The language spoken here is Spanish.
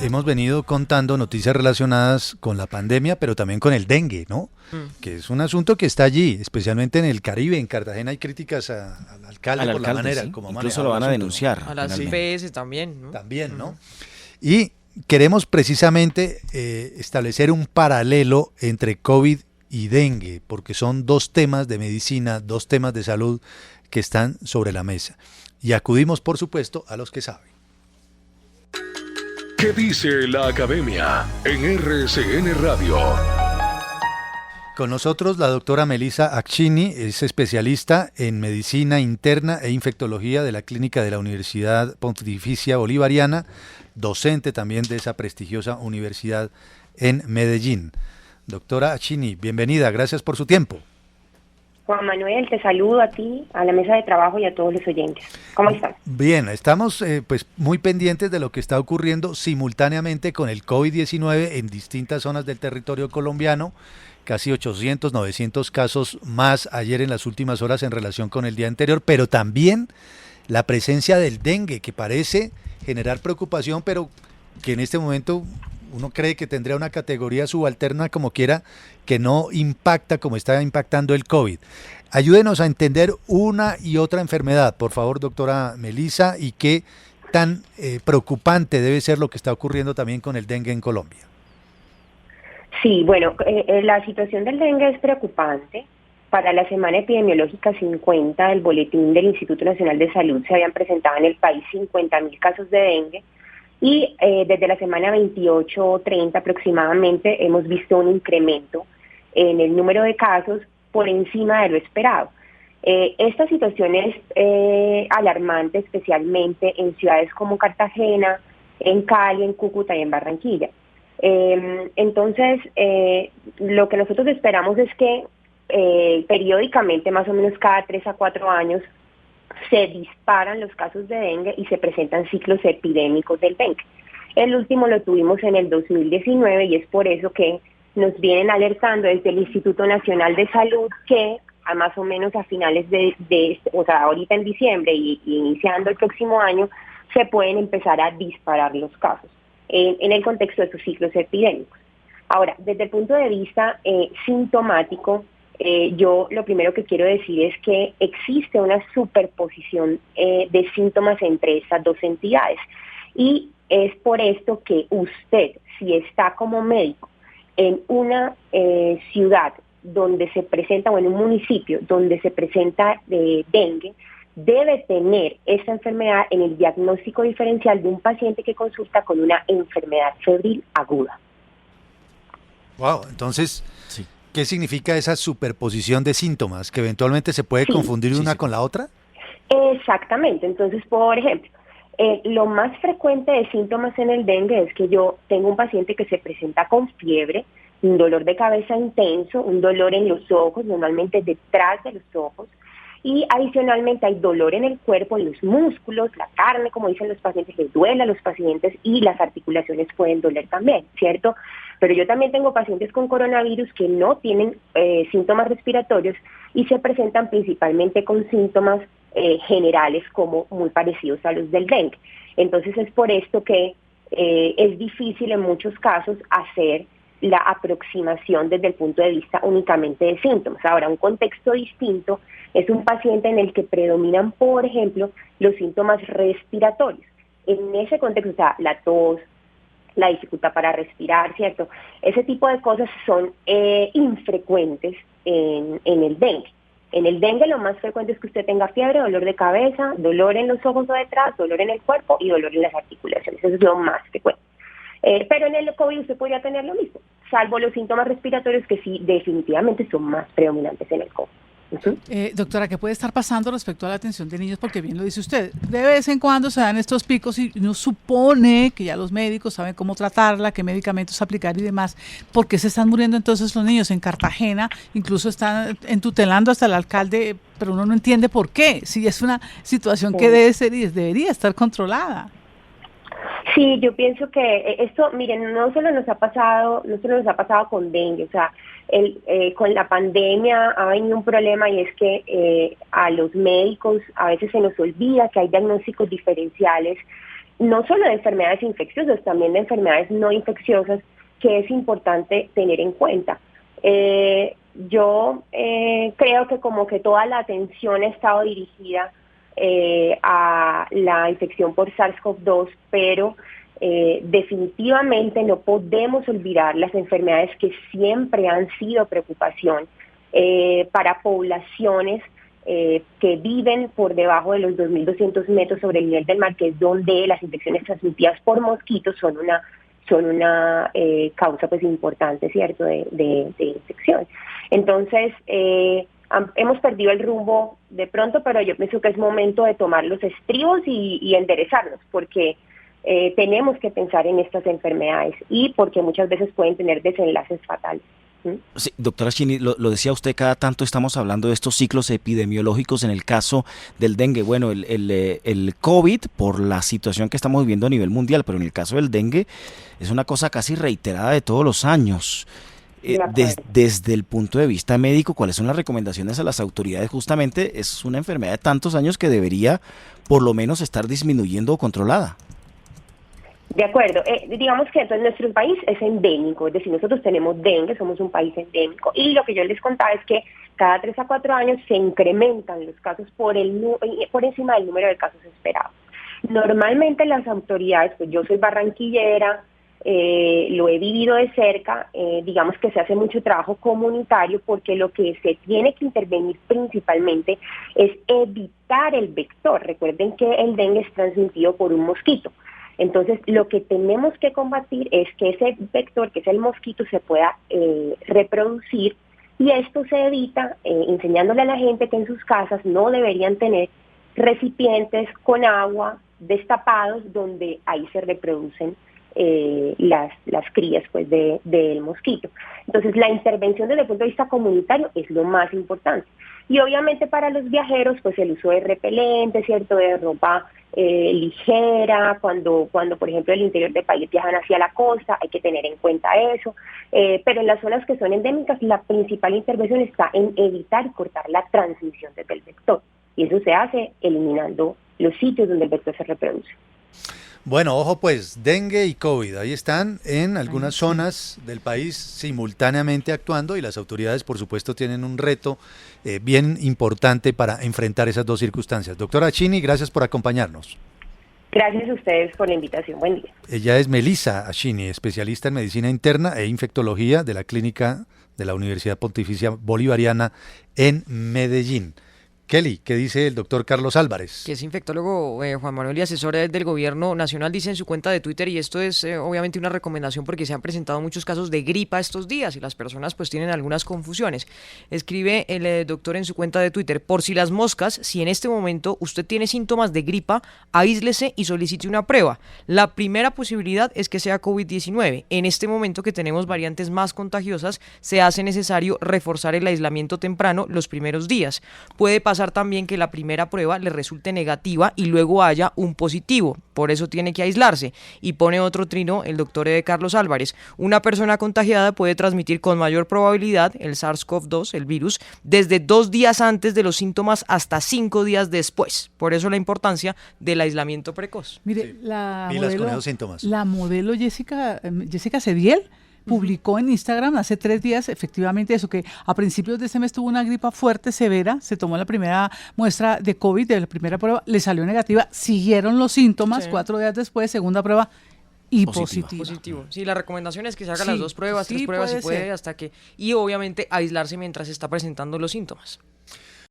hemos venido contando noticias relacionadas con la pandemia, pero también con el dengue, ¿no? Que es un asunto que está allí, especialmente en el Caribe. En Cartagena hay críticas al alcalde Al por la alcalde, manera sí. como ha Incluso manejado lo el van a asunto, ¿no? denunciar. A las Finalmente. EPS también, ¿no? También, ¿no? Y queremos precisamente establecer un paralelo entre COVID y dengue, porque son dos temas de medicina, dos temas de salud que están sobre la mesa. Y acudimos, por supuesto, a los que saben. ¿Qué dice la academia en RCN Radio? Con nosotros la doctora Melissa Acchini, es especialista en medicina interna e infectología de la clínica de la Universidad Pontificia Bolivariana, docente también de esa prestigiosa universidad en Medellín. Doctora Acchini, bienvenida, gracias por su tiempo. Juan Manuel, te saludo a ti, a la mesa de trabajo y a todos los oyentes. ¿Cómo están? Bien, estamos pues muy pendientes de lo que está ocurriendo simultáneamente con el COVID-19 en distintas zonas del territorio colombiano. Casi 800, 900 casos más ayer en las últimas horas en relación con el día anterior, pero también la presencia del dengue, que parece generar preocupación, pero que en este momento uno cree que tendría una categoría subalterna como quiera, que no impacta como está impactando el COVID. Ayúdenos a entender una y otra enfermedad, por favor, doctora Melissa, y qué tan preocupante debe ser lo que está ocurriendo también con el dengue en Colombia. Sí, bueno, la situación del dengue es preocupante. Para la semana epidemiológica 50 del boletín del Instituto Nacional de Salud se habían presentado en el país 50.000 casos de dengue y desde la semana 28 o 30 aproximadamente hemos visto un incremento en el número de casos por encima de lo esperado. Esta situación es alarmante, especialmente en ciudades como Cartagena, en Cali, en Cúcuta y en Barranquilla. Entonces, lo que nosotros esperamos es que periódicamente, más o menos cada 3 a 4 años, se disparan los casos de dengue y se presentan ciclos epidémicos del dengue. El último lo tuvimos en el 2019 y es por eso que nos vienen alertando desde el Instituto Nacional de Salud que a más o menos a finales o sea, ahorita en diciembre y iniciando el próximo año, se pueden empezar a disparar los casos en el contexto de estos ciclos epidémicos. Ahora, desde el punto de vista sintomático, yo lo primero que quiero decir es que existe una superposición de síntomas entre estas dos entidades y es por esto que usted, si está como médico en una ciudad donde se presenta, o en un municipio donde se presenta dengue, debe tener esa enfermedad en el diagnóstico diferencial de un paciente que consulta con una enfermedad febril aguda. Wow, entonces, Sí. ¿qué significa esa superposición de síntomas? ¿Que eventualmente se puede confundir una con la otra? Exactamente. Entonces, por ejemplo, lo más frecuente de síntomas en el dengue es que yo tengo un paciente que se presenta con fiebre, un dolor de cabeza intenso, un dolor en los ojos, normalmente detrás de los ojos, y adicionalmente hay dolor en el cuerpo, en los músculos, la carne, como dicen los pacientes, les duele a los pacientes y las articulaciones pueden doler también, ¿cierto? Pero yo también tengo pacientes con coronavirus que no tienen síntomas respiratorios y se presentan principalmente con síntomas generales como muy parecidos a los del dengue. Entonces es por esto que es difícil en muchos casos hacer la aproximación desde el punto de vista únicamente de síntomas. Ahora, un contexto distinto es un paciente en el que predominan, por ejemplo, los síntomas respiratorios. En ese contexto, o sea, la tos, la dificultad para respirar, ¿cierto? Ese tipo de cosas son infrecuentes en el dengue. En el dengue lo más frecuente es que usted tenga fiebre, dolor de cabeza, dolor en los ojos o detrás, dolor en el cuerpo y dolor en las articulaciones. Eso es lo más frecuente. Pero en el COVID usted podría tener lo mismo, salvo los síntomas respiratorios que sí definitivamente son más predominantes en el COVID. Doctora, ¿qué puede estar pasando respecto a la atención de niños? Porque bien lo dice usted, de vez en cuando se dan estos picos y uno supone que ya los médicos saben cómo tratarla, qué medicamentos aplicar y demás. ¿Por qué se están muriendo entonces los niños? En Cartagena incluso están entutelando hasta el alcalde, pero uno no entiende por qué, si es una situación que debe ser y debería estar controlada. Sí, yo pienso que esto, miren, no solo nos ha pasado con dengue, o sea, con la pandemia ha venido un problema y es que a los médicos a veces se nos olvida que hay diagnósticos diferenciales no solo de enfermedades infecciosas, también de enfermedades no infecciosas, que es importante tener en cuenta. Yo creo que como que toda la atención ha estado dirigida a la infección por SARS-CoV-2, pero definitivamente no podemos olvidar las enfermedades que siempre han sido preocupación para poblaciones que viven por debajo de los 2.200 metros sobre el nivel del mar, que es donde las infecciones transmitidas por mosquitos son una causa pues importante, ¿cierto?, de infección. Entonces, hemos perdido el rumbo de pronto, pero yo pienso que es momento de tomar los estribos y enderezarnos, porque tenemos que pensar en estas enfermedades y porque muchas veces pueden tener desenlaces fatales. Sí, doctora Chini, lo decía usted, cada tanto estamos hablando de estos ciclos epidemiológicos en el caso del dengue. Bueno, el COVID, por la situación que estamos viviendo a nivel mundial, pero en el caso del dengue es una cosa casi reiterada de todos los años. Desde el punto de vista médico, ¿cuáles son las recomendaciones a las autoridades? Justamente es una enfermedad de tantos años que debería por lo menos estar disminuyendo o controlada. De acuerdo, digamos que entonces nuestro país es endémico, es decir, nosotros tenemos dengue, somos un país endémico, y lo que yo les contaba es que cada 3 a 4 años se incrementan los casos por encima del número de casos esperados. Normalmente las autoridades, pues yo soy barranquillera, lo he vivido de cerca, digamos que se hace mucho trabajo comunitario porque lo que se tiene que intervenir principalmente es evitar el vector. Recuerden que el dengue es transmitido por un mosquito. Entonces, lo que tenemos que combatir es que ese vector, que es el mosquito, se pueda reproducir, y esto se evita enseñándole a la gente que en sus casas no deberían tener recipientes con agua destapados donde ahí se reproducen las crías pues del mosquito. Entonces, la intervención desde el punto de vista comunitario es lo más importante. Y obviamente para los viajeros, pues el uso de repelentes, ¿cierto?, de ropa ligera, cuando por ejemplo el interior del país viajan hacia la costa, hay que tener en cuenta eso, pero en las zonas que son endémicas la principal intervención está en evitar y cortar la transmisión desde el vector, y eso se hace eliminando los sitios donde el vector se reproduce. Bueno, ojo pues, dengue y COVID, ahí están en algunas zonas del país simultáneamente actuando, y las autoridades por supuesto tienen un reto bien importante para enfrentar esas dos circunstancias. Doctora Chini, gracias por acompañarnos. Gracias a ustedes por la invitación, buen día. Ella es Melissa Achini, especialista en medicina interna e infectología de la clínica de la Universidad Pontificia Bolivariana en Medellín. Kelly, ¿qué dice el doctor Carlos Álvarez? Que es infectólogo, Juan Manuel, y asesor del gobierno nacional, dice en su cuenta de Twitter, y esto es obviamente una recomendación porque se han presentado muchos casos de gripa estos días y las personas pues tienen algunas confusiones. Escribe el doctor en su cuenta de Twitter: por si las moscas, si en este momento usted tiene síntomas de gripa, aíslese y solicite una prueba. La primera posibilidad es que sea COVID-19. En este momento que tenemos variantes más contagiosas, se hace necesario reforzar el aislamiento temprano los primeros días. Puede pasar también que la primera prueba le resulte negativa y luego haya un positivo, por eso tiene que aislarse. Y pone otro trino el doctor Carlos Álvarez: una persona contagiada puede transmitir con mayor probabilidad el SARS-CoV-2, el virus, desde 2 días antes de los síntomas hasta 5 días después, por eso la importancia del aislamiento precoz. Mire, la modelo Jessica Cediel publicó en Instagram hace 3 días efectivamente eso, que a principios de este mes tuvo una gripa fuerte, severa, se tomó la primera muestra de COVID, de la primera prueba, le salió negativa, siguieron los síntomas, sí. 4 días después, segunda prueba y positivo. Sí, la recomendación es que se haga las 2 pruebas, 3 pruebas si puede, hasta que, y obviamente aislarse mientras está presentando los síntomas.